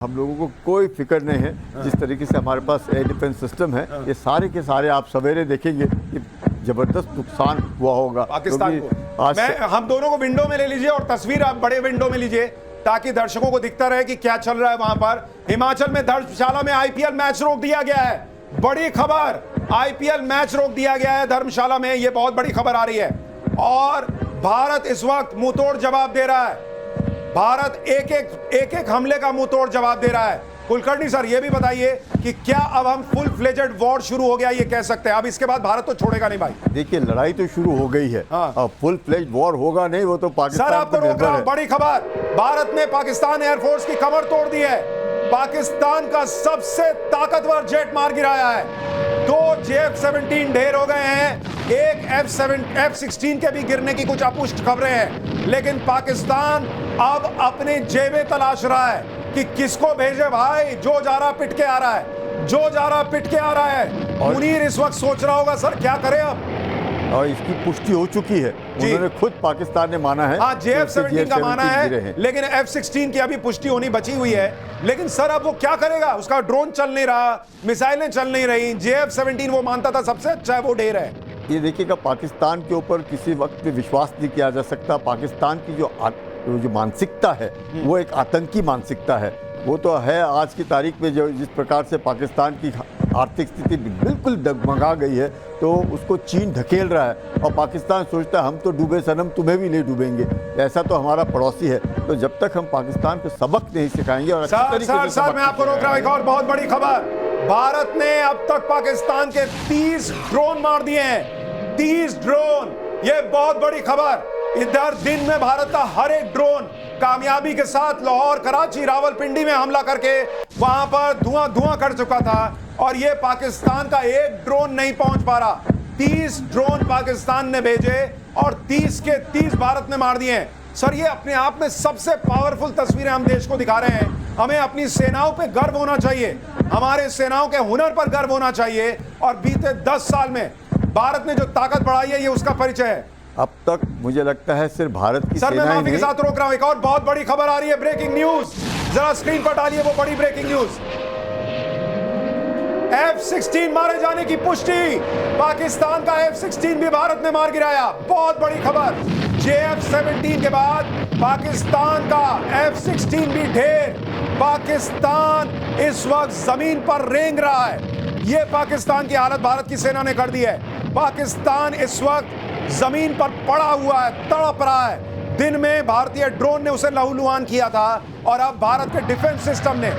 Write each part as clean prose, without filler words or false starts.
हम लोगों को कोई फिक्र नहीं है। जिस तरीके से हमारे पास एयर डिफेंस सिस्टम है, ये सारे के सारे आप सवेरे देखेंगे कि जबरदस्त नुकसान हुआ होगा पाकिस्तान को। हम दोनों को विंडो में ले लीजिए और तस्वीर आप बड़े विंडो में लीजिए ताकि दर्शकों को दिखता रहे कि क्या चल रहा है वहां पर। हिमाचल में धर्मशाला में आईपीएल मैच रोक दिया गया है। बड़ी खबर, आईपीएल मैच रोक दिया गया है धर्मशाला में, यह बहुत बड़ी खबर आ रही है। और भारत इस वक्त मुंहतोड़ जवाब दे रहा है। भारत एक एक हमले का मुंहतोड़ जवाब दे रहा है। कुलकर्णी सर, ये भी बताइए कि क्या अब हम फुल फ्लेजेड वॉर शुरू हो गया ये कह सकते हैं? अब इसके बाद भारत तो छोड़ेगा नहीं भाई। देखिए, लड़ाई तो शुरू हो गई है। अब फुल फ्लेज वॉर होगा नहीं, वो तो पाकिस्तान सर आपको रोक रहा हूं, बड़ी खबर, भारत ने पाकिस्तान एयरफोर्स की कमर तोड़ दी है। पाकिस्तान का सबसे ताकतवर जेट मार गिराया है। 2 JF-17 ढेर हो गए हैं, एक F-16 के भी गिरने की कुछ अपुष्ट खबरें हैं। लेकिन पाकिस्तान अब अपने जेबें तलाश रहा है कि किसको भेजे भाई। जो जा रहा पिट के आ रहा है, जो जा रहा पिट के आ रहा है। मुनीर इस वक्त सोच रहा होगा सर क्या करें अब। और इसकी पुष्टि हो चुकी है, उन्होंने खुद पाकिस्तान ने माना है। हाँ, JF-17 का माना है, लेकिन F-16 की अभी पुष्टि होनी बची हुई है। लेकिन सर अब वो क्या करेगा? उसका ड्रोन चल नहीं रहा, मिसाइलें चल नहीं रही। JF-17 वो मानता था सबसे अच्छा है, वो ढेर है। ये देखिएगा, पाकिस्तान के ऊपर किसी वक्त भी विश्वास नहीं किया जा सकता। पाकिस्तान की जो मानसिकता है वो एक आतंकी मानसिकता है। वो तो है आज की तारीख में जो जिस प्रकार से पाकिस्तान की आर्थिक स्थिति बिल्कुल डगमगा गई है, तो उसको चीन धकेल रहा है और पाकिस्तान सोचता है हम तो डूबे सनम, तुम्हें भी नहीं डूबेंगे। ऐसा तो हमारा पड़ोसी है। तो जब तक हम पाकिस्तान को सबक नहीं सिखाएंगे और सर मैं आपको रोक रहा हूं, एक और बहुत बड़ी खबर। भारत ने अब तक पाकिस्तान के 30 ड्रोन मार दिए हैं। 30 ड्रोन, ये बहुत बड़ी खबर। इधर दिन में भारत का हर एक ड्रोन कामयाबी के साथ लाहौर, कराची, रावलपिंडी में हमला करके वहां पर धुआं कर चुका था। और ये पाकिस्तान का एक ड्रोन नहीं पहुंच पा रहा। 30 ड्रोन पाकिस्तान ने भेजे और 30 के 30 भारत ने मार दिए हैं। सर ये अपने आप में सबसे पावरफुल तस्वीरें हम देश को दिखा रहे हैं। हमें अपनी सेनाओं पे गर्व होना चाहिए, हमारे सेनाओं के हुनर पर गर्व होना चाहिए। और बीते 10 साल में भारत ने जो ताकत बढ़ाई है, ये उसका परिचय है। अब तक मुझे लगता है सिर्फ भारत की सर मैं माफी के साथ रोक रहा हूं, एक और बहुत बड़ी खबर आ रही है, ब्रेकिंग न्यूज। जरा स्क्रीन पर डालिए वो बड़ी ब्रेकिंग न्यूज। F-16 मारे जाने की पुष्टि, पाकिस्तान का F-16 भी भारत ने मार गिराया। बहुत बड़ी खबर, JF-17 के बाद पाकिस्तान का F-16 भी ढेर। पाकिस्तान इस वक्त जमीन पर रेंग रहा है। यह पाकिस्तान की हालत भारत की सेना ने कर दी है। पाकिस्तान इस वक्त जमीन पर पड़ा हुआ है, तड़प रहा है। दिन में भारतीय ड्रोन ने उसे लहूलुहान किया था और अब भारत के डिफेंस सिस्टम ने,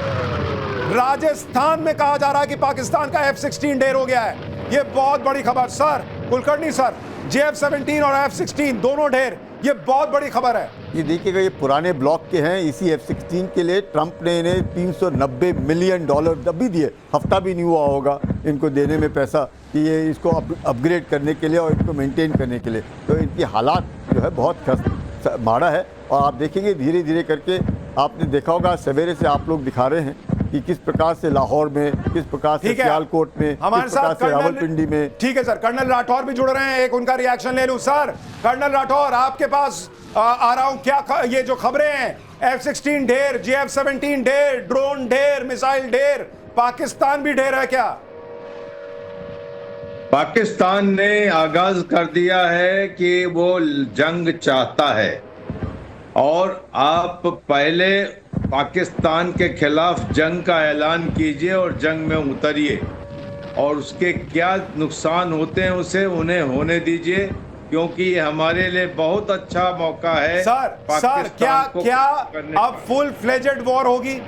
राजस्थान में कहा जा रहा है कि पाकिस्तान का F-16 ढेर हो गया है। यह बहुत बड़ी खबर। सर कुलकर्णी सर, JF-17 और F-16 दोनों ढेर, यह बहुत बड़ी खबर है। ये देखिएगा, ये पुराने ब्लॉक के हैं। इसी F-16 के लिए ट्रंप ने इन्हें $390 मिलियन अभी दिए। हफ्ता भी नहीं हुआ होगा इनको देने में पैसा कि ये इसको अपग्रेड करने के लिए और इसको मेंटेन करने के लिए। तो इनकी हालात जो है बहुत माड़ा है। और आप देखेंगे धीरे धीरे करके, आपने देखा होगा सवेरे से आप लोग दिखा रहे हैं कि किस प्रकार से लाहौर में, किस प्रकार से सियालकोट में, हमारे साथ रावलपिंडी में। ठीक है सर, कर्नल राठौर भी जुड़ रहे हैं, एक उनका रिएक्शन ले लूं। सर कर्नल राठौर, आपके पास आ रहा हूं। क्या ये जो खबरें हैं, F-16 ढेर, JF-17 ढेर, ड्रोन ढेर, मिसाइल ढेर, पाकिस्तान भी ढेर है क्या? पाकिस्तान ने आगाज कर दिया है कि वो जंग चाहता है। और आप पहले पाकिस्तान के खिलाफ जंग का ऐलान कीजिए और जंग में उतरिए, और उसके क्या नुकसान होते हैं उसे उन्हें होने दीजिए, क्योंकि ये हमारे लिए बहुत अच्छा मौका है। सर क्या अब फुल फ्लेजेड वॉर होगी?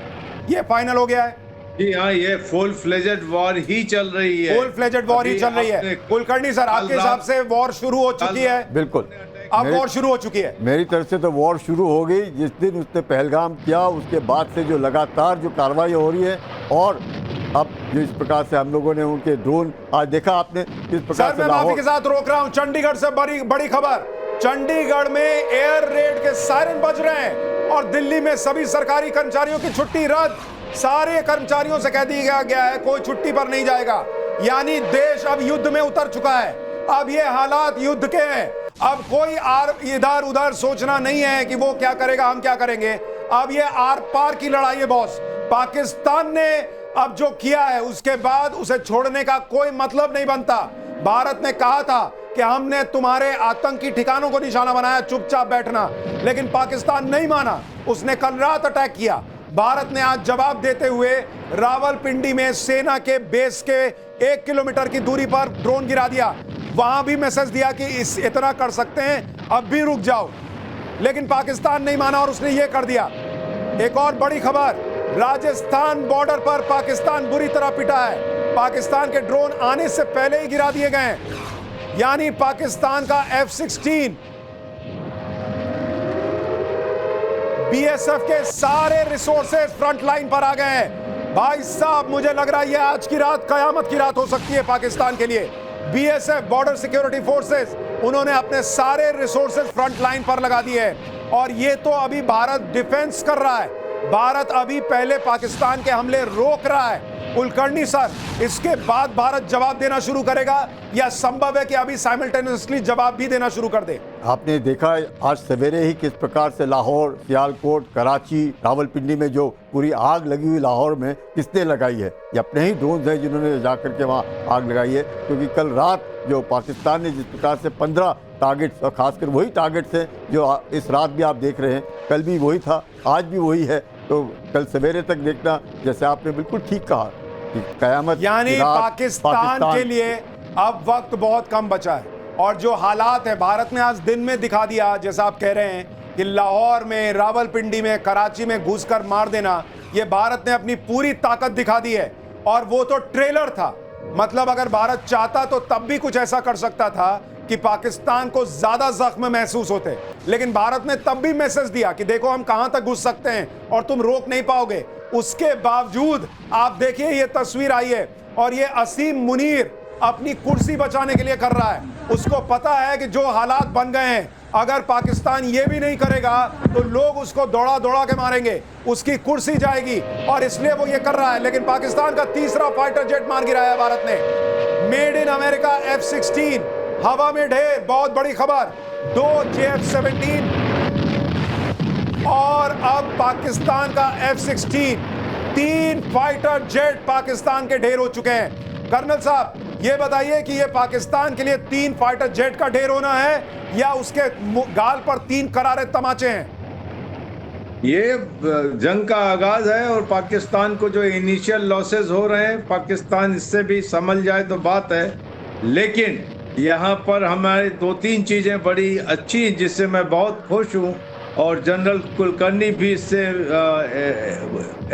ये फाइनल हो गया है? जी हाँ, ये फुल फ्लेजेड वॉर ही चल रही है। फुल फ्लेजेड वॉर ही चल रही है। कुलकर्णी सर, आपके हिसाब से वॉर शुरू हो चुकी है? बिल्कुल, अब वॉर शुरू हो चुकी है। मेरी तरफ से तो वॉर शुरू हो गई जिस दिन उसने पहलगाम किया। उसके बाद से जो लगातार जो कार्रवाई हो रही है, और अब जो इस प्रकार से हम लोगों ने उनके ड्रोन आज देखा आपने किस प्रकार से। मैं माफी के साथ रोक रहा हूं, चंडीगढ़ से बड़ी खबर। चंडीगढ़ में एयर रेड के सायरन बज रहे हैं और दिल्ली में सभी सरकारी कर्मचारियों की छुट्टी रद्द। सारे कर्मचारियों से कह दिया गया है कोई छुट्टी पर नहीं जाएगा। यानी देश अब युद्ध में उतर चुका है। अब ये हालात युद्ध के हैं। अब कोई इधर उधर सोचना नहीं है कि वो क्या करेगा, हम क्या करेंगे। अब ये आर पार की लड़ाई है बॉस। पाकिस्तान ने अब जो किया है उसके बाद उसे छोड़ने का कोई मतलब नहीं बनता। भारत ने कहा था कि हमने तुम्हारे आतंकी ठिकानों को निशाना बनाया, चुपचाप बैठना, लेकिन पाकिस्तान नहीं माना। उसने कल रात अटैक किया। भारत ने आज जवाब देते हुए रावलपिंडी में सेना के बेस के 1 किलोमीटर की दूरी पर ड्रोन गिरा दिया। वहां भी मैसेज दिया कि इतना कर सकते हैं, अब भी रुक जाओ, लेकिन पाकिस्तान नहीं माना और उसने ये कर दिया। एक और बड़ी खबर, राजस्थान बॉर्डर पर पाकिस्तान बुरी तरह पिटा है। पाकिस्तान के ड्रोन आने से पहले ही गिरा दिए गए, यानी पाकिस्तान का F-16 बीएसएफ के सारे रिसोर्सेज फ्रंट लाइन पर आ गए हैं। भाई साहब, मुझे लग रहा है ये आज की रात कयामत की रात हो सकती है पाकिस्तान के लिए। बीएसएफ, बॉर्डर सिक्योरिटी फोर्सेस, उन्होंने अपने सारे रिसोर्सेज फ्रंट लाइन पर लगा दिए हैं और ये तो अभी भारत डिफेंस कर रहा है। भारत अभी पहले पाकिस्तान के हमले रोक रहा है। कुलकर्णी सर, इसके बाद भारत जवाब देना शुरू करेगा या संभव है कि अभी साइमल्टेनियसली जवाब भी देना शुरू कर दे? आपने देखा आज सवेरे ही किस प्रकार से लाहौर, सियालकोट, कराची, रावलपिंडी में जो पूरी आग लगी हुई लाहौर में किसने लगाई है? ये अपने ही ड्रोन हैं जिन्होंने जाकर के वहाँ आग लगाई है। क्योंकि कल रात जो पाकिस्तान ने जिस प्रकार से 15 टारगेट्स, और खासकर वही टारगेट्स हैं जो इस रात भी आप देख रहे हैं, कल भी वही था, आज भी वही है। तो कल सवेरे तक देखना, जैसे आपने बिल्कुल ठीक कहा कि कयामत, यानी पाकिस्तान के लिए अब वक्त बहुत कम बचा है और जो हालात है भारत ने आज दिन में दिखा दिया, जैसा आप कह रहे हैं कि लाहौर में, रावलपिंडी में, कराची में घुसकर मार देना, ये भारत ने अपनी पूरी ताकत दिखा दी है। और वो तो ट्रेलर था, मतलब अगर भारत चाहता तो तब भी कुछ ऐसा कर सकता था कि पाकिस्तान को ज्यादा जख्म महसूस होते, लेकिन भारत ने तब भी मैसेज दिया कि देखो हम कहां तक घुस सकते हैं और तुम रोक नहीं पाओगे। उसके बावजूद आप देखिए ये तस्वीर आई है और ये असीम मुनीर अपनी कुर्सी बचाने के लिए कर रहा है। उसको पता है कि जो हालात बन गए हैं, अगर पाकिस्तान ये भी नहीं करेगा तो लोग उसको दौड़ा दौड़ा के मारेंगे, उसकी कुर्सी जाएगी, और इसलिए वो ये कर रहा है। लेकिन पाकिस्तान का तीसरा फाइटर जेट मार गिराया भारत ने, मेड इन अमेरिका F-16, हवा में ढेर। बहुत बड़ी खबर, 2 JF-17 और अब पाकिस्तान का F-16, 3 फाइटर जेट पाकिस्तान के ढेर हो चुके हैं। कर्नल साहब, ये बताइए कि ये पाकिस्तान के लिए 3 फाइटर जेट का ढेर होना है या उसके गाल पर 3 करारे तमाचे हैं? ये जंग का आगाज है और पाकिस्तान को जो इनिशियल लॉसेस हो रहे हैं, पाकिस्तान इससे भी संभल जाए तो बात है। लेकिन यहाँ पर हमारी 2-3 चीजें बड़ी अच्छी, जिससे मैं बहुत खुश हूँ और जनरल कुलकर्णी भी इससे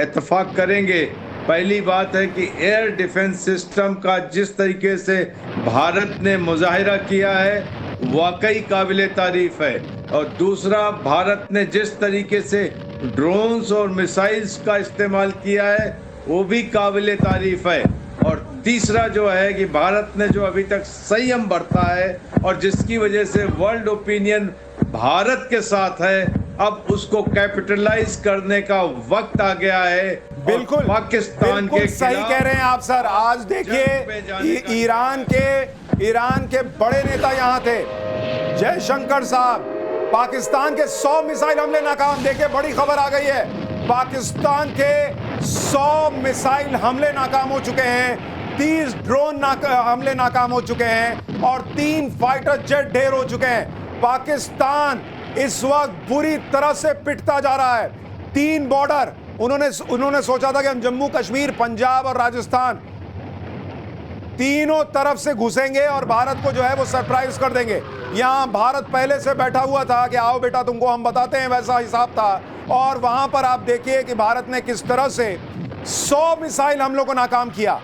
इत्तेफाक करेंगे। पहली बात है कि एयर डिफेंस सिस्टम का जिस तरीके से भारत ने मुजाहिरा किया है, वाकई काबिल तारीफ है। और दूसरा, भारत ने जिस तरीके से ड्रोन्स और मिसाइल्स का इस्तेमाल किया है, वो भी काबिल तारीफ है। और तीसरा जो है कि भारत ने जो अभी तक संयम बरता है और जिसकी वजह से वर्ल्ड ओपिनियन भारत के साथ है, अब उसको कैपिटलाइज करने का वक्त आ गया है। बिल्कुल पाकिस्तान के सही कह रहे हैं आप सर। आज देखिए ईरान के बड़े नेता यहाँ थे, जयशंकर साहब। पाकिस्तान के 100 मिसाइल हमले नाकाम। देखिए बड़ी खबर आ गई है, पाकिस्तान के 100 मिसाइल हमले नाकाम हो चुके हैं, 30 ड्रोन हमले नाकाम हो चुके हैं और 3 फाइटर जेट ढेर हो चुके हैं। पाकिस्तान इस वक्त बुरी तरह से पिटता जा रहा है। 3 बॉर्डर उन्होंने सोचा था कि हम जम्मू कश्मीर, पंजाब और राजस्थान तीनों तरफ से घुसेंगे और भारत को जो है वो सरप्राइज कर देंगे। यहां भारत पहले से बैठा हुआ था कि आओ बेटा तुमको हम बताते हैं, वैसा हिसाब था। और वहां पर आप देखिए कि भारत ने किस तरह से 100 मिसाइल हमलों को नाकाम किया,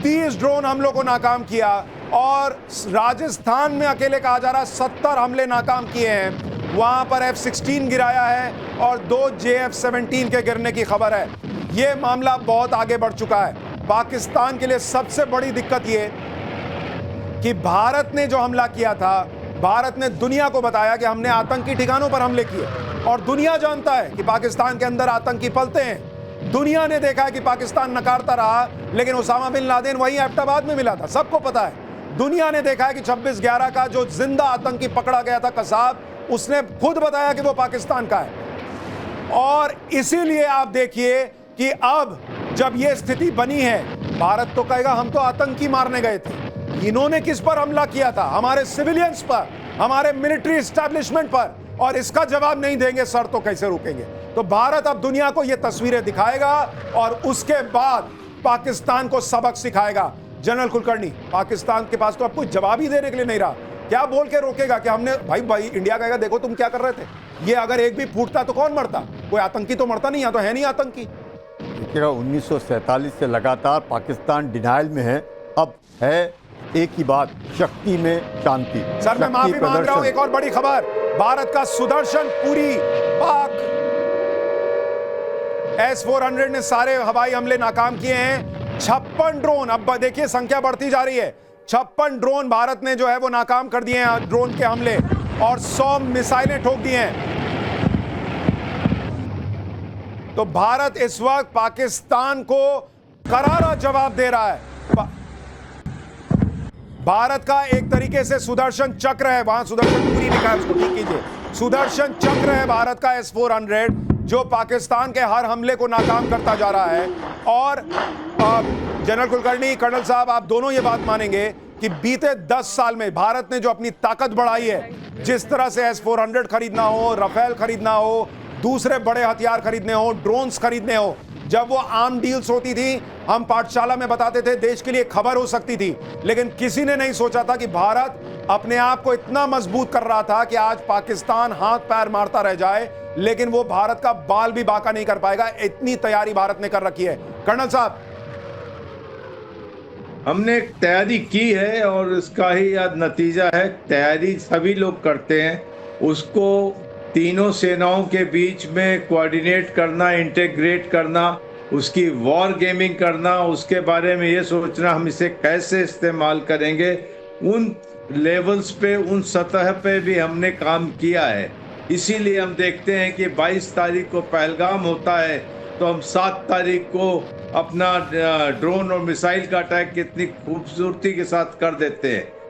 30 ड्रोन हमलों को नाकाम किया और राजस्थान में अकेले कहा जा रहा 70 हमले नाकाम किए हैं। वहां पर F-16 गिराया है और 2 JF-17 के गिरने की खबर है। यह मामला बहुत आगे बढ़ चुका है। पाकिस्तान के लिए सबसे बड़ी दिक्कत यह कि भारत ने जो हमला किया था, भारत ने दुनिया को बताया कि हमने आतंकी ठिकानों पर हमले किए और दुनिया जानता है कि पाकिस्तान के अंदर आतंकी पलते हैं। दुनिया ने देखा है कि पाकिस्तान नकारता रहा, लेकिन उसामा बिन लादेन वहीं एबटाबाद में मिला था, सबको पता है। दुनिया ने देखा है कि 26/11 का जो जिंदा आतंकी पकड़ा गया था कसाब, उसने खुद बताया कि वो पाकिस्तान का है। और इसीलिए आप देखिए कि अब जब ये स्थिति बनी है, भारत तो कहेगा हम तो आतंकी मारने गए थे। इन्होंने किस पर हमला किया था? हमारे सिविलियंस पर, हमारे मिलिट्री एस्टैब्लिशमेंट पर, और इसका जवाब नहीं देंगे सर तो कैसे रुकेंगे? तो भारत अब दुनिया को ये तस्वीरें दिखाएगा और उसके बाद पाकिस्तान को सबक सिखाएगा। जनरल कुलकर्णी, पाकिस्तान के पास तो अब कोई जवाब ही देने के लिए नहीं रहा। क्या बोल के रोकेगा कि हमने भाई इंडिया कहेगा देखो तुम क्या कर रहे थे? ये अगर एक भी फूटता तो कौन मरता? कोई आतंकी तो मरता नहीं, या तो है नहीं आतंकी। देखिएगा 1947 से लगातार पाकिस्तान डिनाइल में है। अब है एक ही बात, शक्ति में शांति। सर मैं माफी मांग रहा हूं, एक और बड़ी खबर, भारत का सुदर्शन पूरी पाक S-400 ने सारे हवाई हमले नाकाम किए हैं। 56 ड्रोन, अब देखिए संख्या बढ़ती जा रही है, 56 ड्रोन भारत ने जो है वो नाकाम कर दिए हैं ड्रोन के हमले, और 100 मिसाइलें ठोक दी हैं। तो भारत इस वक्त पाकिस्तान को करारा जवाब दे रहा है। भारत का एक तरीके से सुदर्शन चक्र है, वहां सुदर्शन पूरी लिखा है, उसको ठीक कीजिए, सुदर्शन चक्र है भारत का S-400, जो पाकिस्तान के हर हमले को नाकाम करता जा रहा है। और जनरल कुलकर्णी, कर्नल साहब, आप दोनों ये बात मानेंगे कि बीते 10 साल में भारत ने जो अपनी ताकत बढ़ाई है, जिस तरह से S-400 खरीदना हो, राफेल खरीदना हो, दूसरे बड़े हथियार खरीदने हो, ड्रोन्स खरीदने हो, जब वो आम डील्स होती थी, हम पाठशाला में बताते थे देश के लिए खबर हो सकती थी, लेकिन किसी ने नहीं सोचा था कि भारत अपने आप को इतना मजबूत कर रहा था कि आज पाकिस्तान हाथ पैर मारता रह जाए, लेकिन वो भारत का बाल भी बाका नहीं कर पाएगा। इतनी तैयारी भारत ने कर रखी है। कर्नल साहब, हमने एक तैयारी की है और इसका ही आज नतीजा है। तैयारी सभी लोग करते हैं, उसको तीनों सेनाओं के बीच में कोऑर्डिनेट करना, इंटीग्रेट करना, उसकी वॉर गेमिंग करना, उसके बारे में ये सोचना हम इसे कैसे इस्तेमाल करेंगे, उन लेवल्स पे, उन सतह पे भी हमने काम किया है। इसीलिए हम देखते हैं कि 22 तारीख को पहलगाम होता है, तो हम 7 तारीख को अपना ड्रोन और मिसाइल का अटैक कितनी खूबसूरती के साथ कर देते हैं।